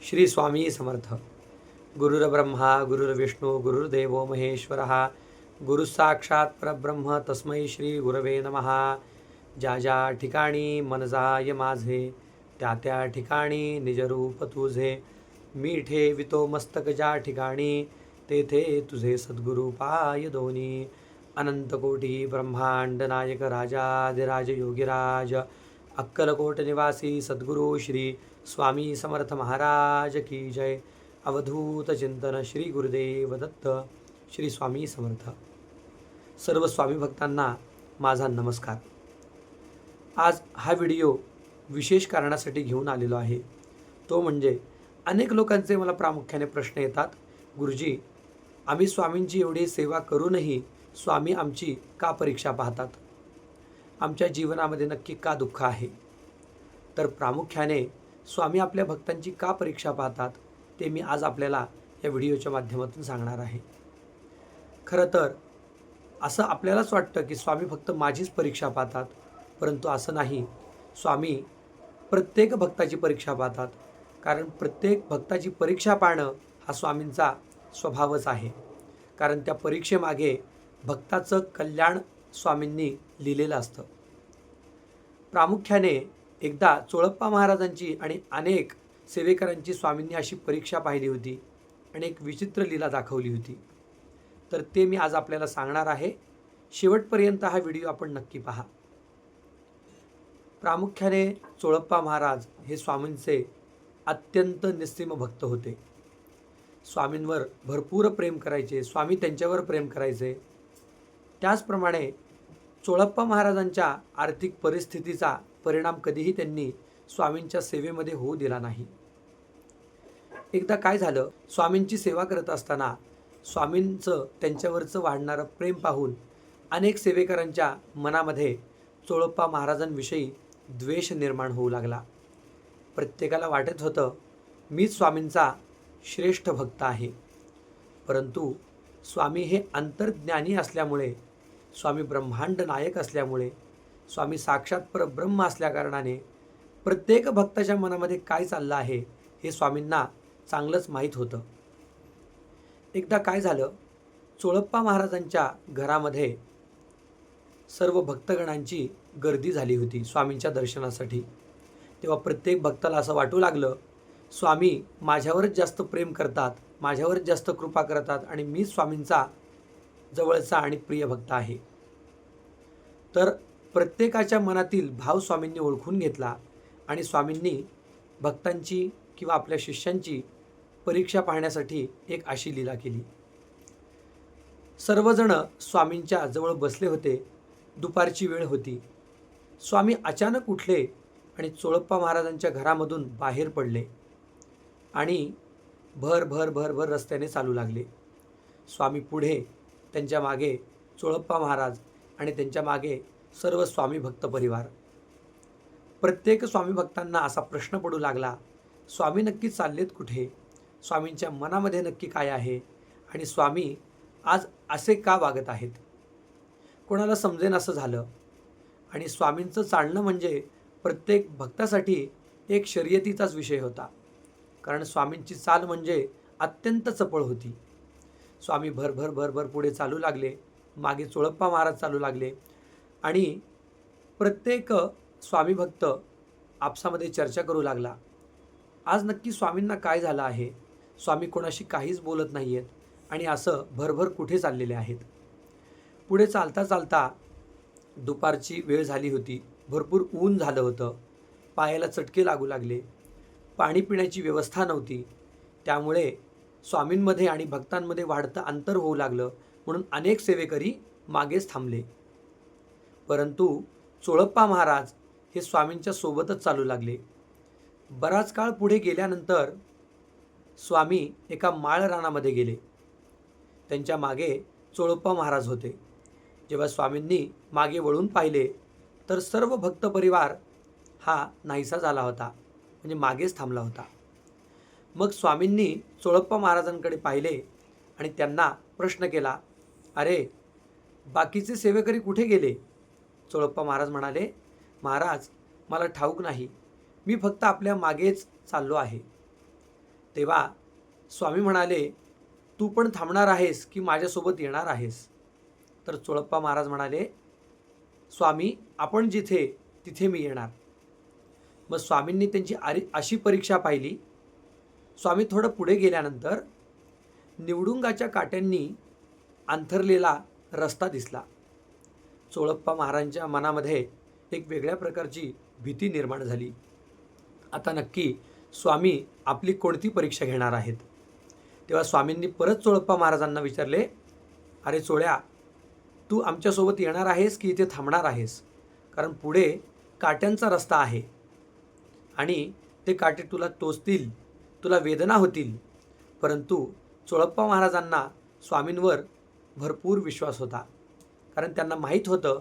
श्री स्वामी समर्थ. गुरुर्ब्रह्मा गुरुर्विष्णू गुरुर्देवो महेश्वरः. गुरुसाक्षात परब्रह्म तस्मै श्री गुरवे नमः. ज्या ज्या ठिकाणी मन जाय माझे, त्या त्या ठिकाणी निजरूप तुझे. मी ठेवितो मस्तक ज्या ठिकाणी, तेथे तुझे सद्गुरु पाय दोनी. अनंत कोटी ब्रह्मांड नायक राजाधिराज योगीराज, अक्कलकोट निवासी सद्गुरु श्री स्वामी समर्थ महाराज की जय. अवधूत चिंतन श्री गुरुदेव दत्त. श्री स्वामी समर्थ. सर्व स्वामी भक्तांना माझा नमस्कार. आज हा व्हिडिओ विशेष कारणासाठी घेऊन आलेलो आहे. तो म्हणजे अनेक लोकांचे मला प्रामुख्याने प्रश्न येतात, गुरुजी आम्ही स्वामींची एवढी सेवा करूनही स्वामी आमची का परीक्षा पाहतात, आमच्या जीवनामध्ये नक्की का दुःख आहे. तर प्रामुख्याने स्वामी आपल्या भक्तांची का परीक्षा पाहतात ते मी आज आपल्याला या व्हिडिओच्या माध्यमातून सांगणार आहे. खरं तर असं आपल्यालाच वाटतं की स्वामी फक्त माझीच परीक्षा पाहतात, परंतु असं नाही. स्वामी प्रत्येक भक्ताची परीक्षा पाहतात, कारण प्रत्येक भक्ताची परीक्षा पाहणं हा स्वामींचा स्वभावच आहे. कारण त्या परीक्षेमागे भक्ताचं कल्याण स्वामींनी लिहिलेलं असतं. प्रामुख्याने एकदा चोळप्पा महाराजांची आणि अनेक सेवेकरांची स्वामींनी अशी परीक्षा पाहिली होती आणि एक विचित्र लीला दाखवली होती. तर ते मी आज आपल्याला सांगणार आहे. शेवटपर्यंत हा व्हिडिओ आपण नक्की पहा. प्रामुख्याने चोळप्पा महाराज हे स्वामींचे अत्यंत निस्सीम भक्त होते. स्वामींवर भरपूर प्रेम करायचे, स्वामी त्यांच्यावर प्रेम करायचे. त्याचप्रमाणे चोळप्पा महाराजांच्या आर्थिक परिस्थितीचा परिणाम कधीही त्यांनी स्वामींच्या सेवेमध्ये होऊ दिला नाही. एकदा काय झालं, स्वामींची सेवा करत असताना स्वामींचं त्यांच्यावरचं वाढणारं प्रेम पाहून अनेक सेवेकरांच्या मनामध्ये चोळप्पा महाराजांविषयी द्वेष निर्माण होऊ लागला. प्रत्येकाला वाटत होतं मीच स्वामींचा श्रेष्ठ भक्त आहे. परंतु स्वामी हे अंतर्ज्ञानी असल्यामुळे, स्वामी ब्रह्मांड नायक असल्यामुळे, स्वामी साक्षात परब्रह्म असल्याकारणाने प्रत्येक भक्ताच्या मनामध्ये काय चाललं आहे हे स्वामींना चांगलंच माहीत होतं. एकदा काय झालं, चोळप्पा महाराजांच्या घरामध्ये सर्व भक्तगणांची गर्दी झाली होती स्वामींच्या दर्शनासाठी. तेव्हा प्रत्येक भक्ताला असं वाटू लागलं स्वामी माझ्यावरच जास्त प्रेम करतात, माझ्यावरच जास्त कृपा करतात आणि मी स्वामींचा जवळचा आणि प्रिय भक्त आहे. तर प्रत्येकाच्या मनातील भाव स्वामींनी ओळखून घेतला आणि स्वामींनी भक्तांची किंवा आपल्या शिष्यांची परीक्षा पाहण्यासाठी एक अशी लीला केली. सर्वजण स्वामींच्या जवळ बसले होते. दुपारची वेळ होती. स्वामी अचानक उठले आणि चोळप्पा महाराजांच्या घरामधून बाहेर पडले आणि भर भर भर भर रस्त्याने चालू लागले. स्वामी पुढे, त्यांच्या मागे चोळप्पा महाराज आणि त्यांच्या मागे सर्व स्वामी भक्त परिवार. प्रत्येक स्वामी भक्तांना असा प्रश्न पडू लागला, स्वामी नक्की चाललेत कुठे, स्वामींच्या मनामध्ये नक्की काय आहे आणि स्वामी आज असे का वागत आहेत. कोणाला समजेन असं झालं. आणि स्वामींचं चालणं म्हणजे प्रत्येक भक्तासाठी एक शर्यतीचाच विषय होता. कारण स्वामींची चाल म्हणजे अत्यंत चपळ होती. स्वामी भर भर भर भर पुढे चालू लागले, मागे चोळप्पा महाराज चालू लागले आणि प्रत्येक स्वामी भक्त आपसामध्ये चर्चा करू लागला, आज नक्की स्वामींना काय झालं आहे, स्वामी कोणाशी काहीच बोलत नाही आहेत आणि असं भरभर कुठे चाललेले आहेत. पुढे चालता चालता दुपारची वेळ झाली होती. भरपूर ऊन झालं होतं. पायाला चटके लागू लागले. पाणी पिण्याची व्यवस्था नव्हती. त्यामुळे स्वामींमध्ये आणि भक्तांमध्ये वाढतं अंतर होऊ लागलं. म्हणून अनेक सेवेकरी मागेच थांबले. परंतु चोळप्पा महाराज हे स्वामींच्या सोबतच चालू लागले. बराच काळ पुढे गेल्यानंतर स्वामी एका माळ रानामध्ये गेले. त्यांच्या मागे चोळप्पा महाराज होते. जेव्हा स्वामींनी मागे वळून पाहिले तर सर्व भक्त परिवार हा नाहीसा झाला होता, म्हणजे मागेच थांबला होता. मग स्वामींनी चोळप्पा महाराजांकडे पाहिले आणि त्यांना प्रश्न केला, अरे बाकीचे सेवेकरी कुठे गेले. चोळप्पा महाराज म्हणाले, महाराज मला ठाऊक नाही, मी फक्त आपल्या मागेच चाललो आहे. तेव्हा स्वामी म्हणाले, तू पण थांबणार आहेस की माझ्यासोबत येणार आहेस? तर चोळप्पा महाराज म्हणाले, स्वामी आपण जिथे तिथे मी येणार. मग स्वामींनी त्यांची अशी परीक्षा पाहिली. स्वामी थोडं पुढे गेल्यानंतर निवडुंगाच्या काट्यांनी अंथरलेला रस्ता दिसला. चोळप्पा महाराजांच्या मनामध्ये एक वेगळ्या प्रकारची भीती निर्माण झाली. आता नक्की स्वामी आपली कोणती परीक्षा घेणार आहेत? तेव्हा स्वामींनी परत चोळप्पा महाराजांना विचारले, अरे चोळ्या, तू आमच्यासोबत येणार आहेस की इथे थांबणार आहेस? कारण पुढे काट्यांचा रस्ता आहे आणि ते काटे तुला टोचतील, तुला वेदना होतील. परंतु चोळप्पा महाराजांना स्वामींवर भरपूर विश्वास होता. कारण त्यांना माहीत होतं,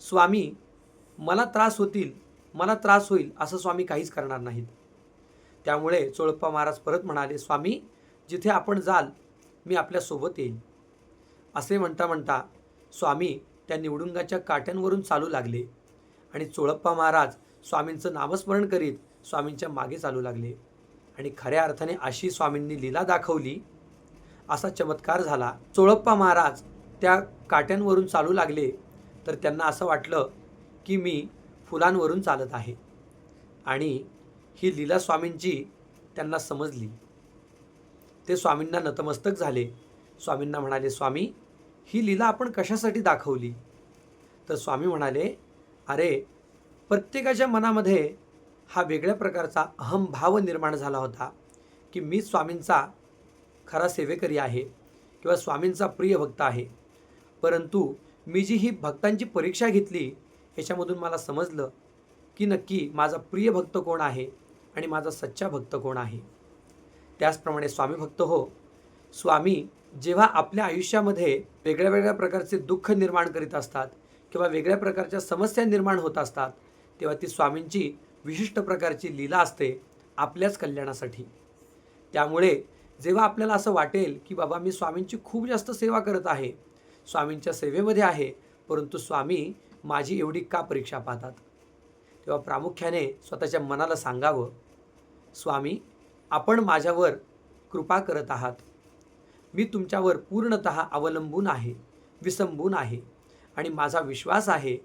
स्वामी मला त्रास होतील, मला त्रास होईल असं स्वामी काहीच करणार नाहीत. त्यामुळे चोळप्पा महाराज परत म्हणाले, स्वामी जिथे आपण जाल मी आपल्यासोबत येईल. असे म्हणता म्हणता स्वामी त्या निवडुंगाच्या काट्यांवरून चालू लागले आणि चोळप्पा महाराज स्वामींचं नामस्मरण करीत स्वामींच्या मागे चालू लागले. आणि खऱ्या अर्थाने अशी स्वामींनी लीला दाखवली, असा चमत्कार झाला. चोळप्पा महाराज त्या काट्यांवरून चालू लागले तर त्यांना असं वाटलं की मी फुलांवरून चालत आहे. आणि ही लीला स्वामींची त्यांना समजली. ते स्वामींना नतमस्तक झाले. स्वामींना म्हणाले, स्वामी ही लीला आपण कशासाठी दाखवली? तर स्वामी म्हणाले, अरे प्रत्येकाच्या मनामध्ये हा वेगळ्या प्रकारचा अहमभाव निर्माण झाला होता की मी स्वामींचा खरा सेवेकरी आहे किंवा स्वामींचा प्रिय भक्त आहे. परंतु मी जी ही भक्तांची परीक्षा घेतली याच्यामधून मला समजलं की नक्की माझा प्रिय भक्त कोण आहे आणि माझा सच्चा भक्त कोण आहे. त्याचप्रमाणे स्वामी भक्त हो, स्वामी जेव्हा आपल्या आयुष्यामध्ये वेगळ्या वेगळ्या प्रकारचे दुःख निर्माण करीत असतात किंवा वेगळ्या प्रकारच्या समस्या निर्माण होत असतात, तेव्हा ती स्वामींची विशिष्ट प्रकारची लीला असते आपल्याच कल्याणासाठी. त्यामुळे जेव्हा आपल्याला असं वाटेल की बाबा मी स्वामींची खूप जास्त सेवा करत आहे, स्वामींच्या सेवेमध्ये आहे, परंतु स्वामी माझी एवढी का परीक्षा पाहतात, तेव्हा प्रामुख्याने स्वतःच्या मनाला सांगावं, स्वामी आपण माझ्यावर कृपा करत आहात, मी तुमच्यावर पूर्णतः अवलंबून आहे, विसंबून आहे आणि माझा विश्वास आहे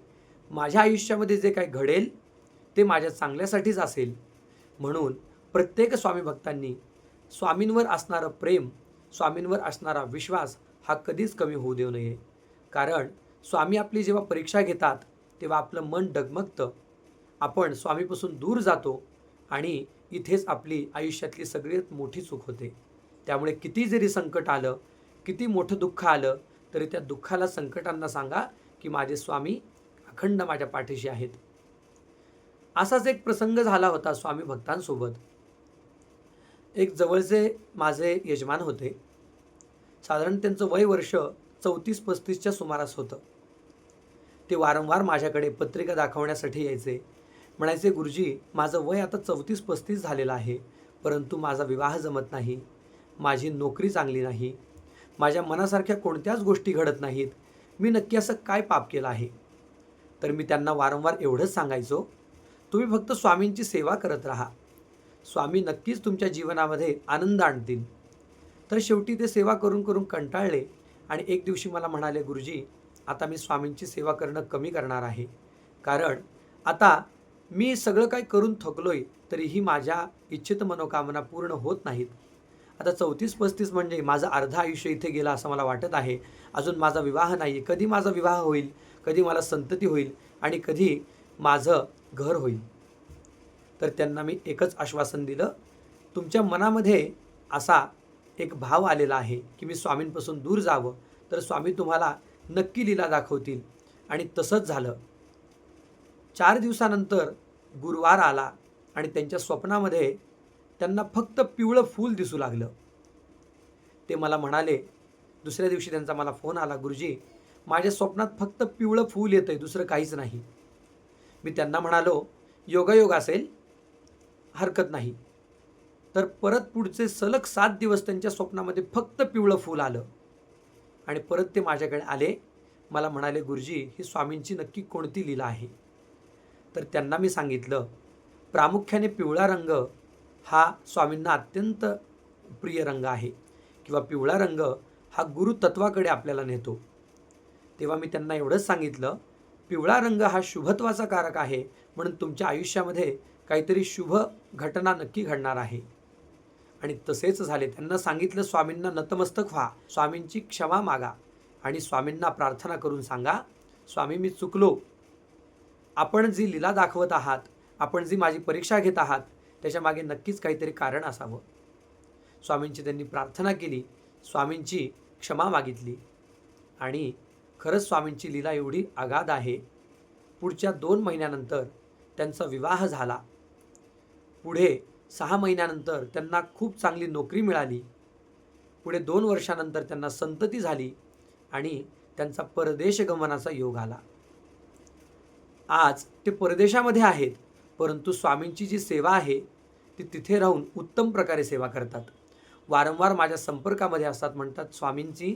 माझ्या आयुष्यामध्ये जे काही घडेल ते माझ्या चांगल्यासाठीच असेल. म्हणून प्रत्येक स्वामी भक्तांनी स्वामींवर असणारं प्रेम, स्वामींवर असणारा विश्वास हा कधीच कमी होऊ देऊ नये. कारण स्वामी आपली जेव्हा परीक्षा घेतात तेव्हा आपलं मन डगमगतं, आपण स्वामीपासून दूर जातो आणि इथेच आपली आयुष्यातली सगळ्यात मोठी चूक होते. त्यामुळे किती जरी संकट आलं, किती मोठं दुःख आलं, तरी त्या दुःखाला, संकटांना सांगा की माझे स्वामी अखंड माझ्या पाठीशी आहेत. असाच एक प्रसंग झाला होता स्वामी भक्तांसोबत. एक जवळचे माझे यजमान होते. साधारण त्यांचं वय वर्ष 34-35च्या सुमारास होतं. ते वारंवार माझ्याकडे पत्रिका दाखवण्यासाठी यायचे. म्हणायचे, गुरुजी माझं वय आता 34-35 झालेलं आहे, परंतु माझा विवाह जमत नाही, माझी नोकरी चांगली नाही, माझ्या मनासारख्या कोणत्याच गोष्टी घडत नाहीत, मी नक्की असं काय पाप केलं आहे? तर मी त्यांना वारंवार एवढंच सांगायचो, तुम्ही फक्त स्वामींची सेवा करत राहा, स्वामी नक्कीच तुमच्या जीवनामध्ये आनंद आणतील. तर शेवटी ते सेवा करून करून कंटाळले आणि एक दिवशी मला म्हणाले, गुरुजी आता मी स्वामींची सेवा करणं कमी करणार आहे, कारण आता मी सगळं काही करून थकलोय, तरीही माझ्या इच्छित मनोकामना पूर्ण होत नाहीत. आता 34-35 म्हणजे माझं अर्ध आयुष्य इथे गेलं असं मला वाटत आहे. अजून माझा विवाह नाही आहे, कधी माझा विवाह होईल, कधी मला संतती होईल आणि कधी माझं घर होईल? तर त्यांना मी एकच आश्वासन दिलं, तुमच्या मनामध्ये असा एक भाव आलेला आहे की मी स्वामींपासून दूर जावं, तर स्वामी तुम्हाला नक्की लीला दाखवतील. आणि तसंच झालं. 4 दिवसानंतर गुरुवार आला आणि त्यांच्या स्वप्नामध्ये त्यांना फक्त पिवळं फूल दिसू लागलं. ते मला म्हणाले, दुसऱ्या दिवशी त्यांचा मला फोन आला, गुरुजी माझ्या स्वप्नात फक्त पिवळं फूल येतंय, दुसरं काहीच नाही. मी त्यांना म्हणालो, योगायोग असेल, हरकत नाही. तर परत पुढचे सलग 7 दिवस त्यांच्या स्वप्नामध्ये फक्त पिवळं फूल आलं आणि परत ते माझ्याकडे आले. मला म्हणाले, गुरुजी ही स्वामींची नक्की कोणती लीला आहे? तर त्यांना मी सांगितलं, प्रामुख्याने पिवळा रंग हा स्वामींना अत्यंत प्रिय रंग आहे किंवा पिवळा रंग हा गुरुतत्वाकडे आपल्याला नेतो. तेव्हा मी त्यांना एवढंच सांगितलं, पिवळा रंग हा शुभत्वाचा कारक आहे, म्हणून तुमच्या आयुष्यामध्ये काहीतरी शुभ घटना नक्की घडणार आहे. आणि तसेच झाले. त्यांना सांगितलं, स्वामींना नतमस्तक व्हा, स्वामींची क्षमा मागा आणि स्वामींना प्रार्थना करून सांगा, स्वामी मी चुकलो. आपण जी लीला दाखवत आहात, आपण जी माझी परीक्षा घेत आहात, त्याच्यामागे नक्कीच काहीतरी कारण असावं. स्वामींची त्यांनी प्रार्थना केली, स्वामींची क्षमा मागितली आणि खरंच स्वामींची लीला एवढी अगाध आहे. पुढच्या 2 महिन्यानंतर त्यांचा विवाह झाला. पुढे 6 महिन्यानंतर त्यांना खूप चांगली नोकरी मिळाली. पुढे 2 वर्षानंतर त्यांना संतती झाली आणि त्यांचा परदेश गमनाचा योग आला. आज ते परदेशामध्ये आहेत, परंतु स्वामींची जी सेवा आहे ती तिथे राहून उत्तम प्रकारे सेवा करतात. वारंवार माझ्या संपर्कामध्ये असतात. म्हणतात, स्वामींची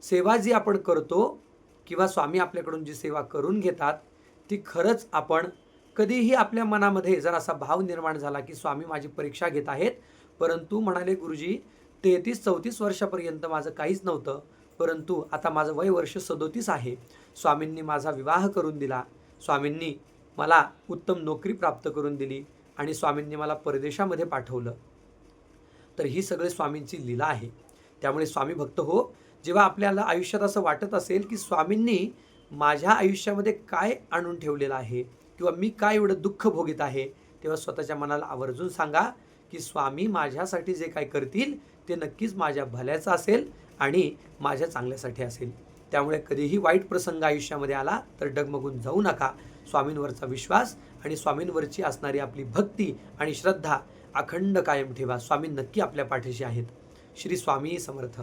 सेवा जी आपण करतो किंवा स्वामी आपल्याकडून जी सेवा करून घेतात ती खरंच आपण कधीही आपल्या मनामध्ये जर असा भाव निर्माण झाला की स्वामी माझी परीक्षा घेत आहेत, परंतु म्हणाले गुरुजी 33-34 वर्षापर्यंत माझं काहीच नव्हतं, परंतु आता माझं वय वर्ष 37 आहे. स्वामींनी माझा विवाह करून दिला, स्वामींनी मला उत्तम नोकरी प्राप्त करून दिली आणि स्वामींनी मला परदेशामध्ये पाठवलं. तर ही सगळी स्वामींची लीला आहे. त्यामुळे स्वामी भक्त हो, जेव्हा आपल्याला आयुष्यात असं वाटत असेल की स्वामींनी माझ्या आयुष्यामध्ये काय आणून ठेवलेलं आहे किंवा मी काय एवढं दुःख भोगीत आहे, तेव्हा स्वतःच्या मनाला आवर्जून सांगा की स्वामी माझ्यासाठी जे काय करतील ते नक्कीच माझ्या भल्याचं असेल आणि माझ्या चांगल्यासाठी असेल. त्यामुळे कधीही वाईट प्रसंग आयुष्यामध्ये आला तर डगमगून जाऊ नका. स्वामींवरचा विश्वास आणि स्वामींवरची असणारी आपली भक्ती आणि श्रद्धा अखंड कायम ठेवा. स्वामी नक्की आपल्या पाठीशी आहेत. श्री स्वामी समर्थ.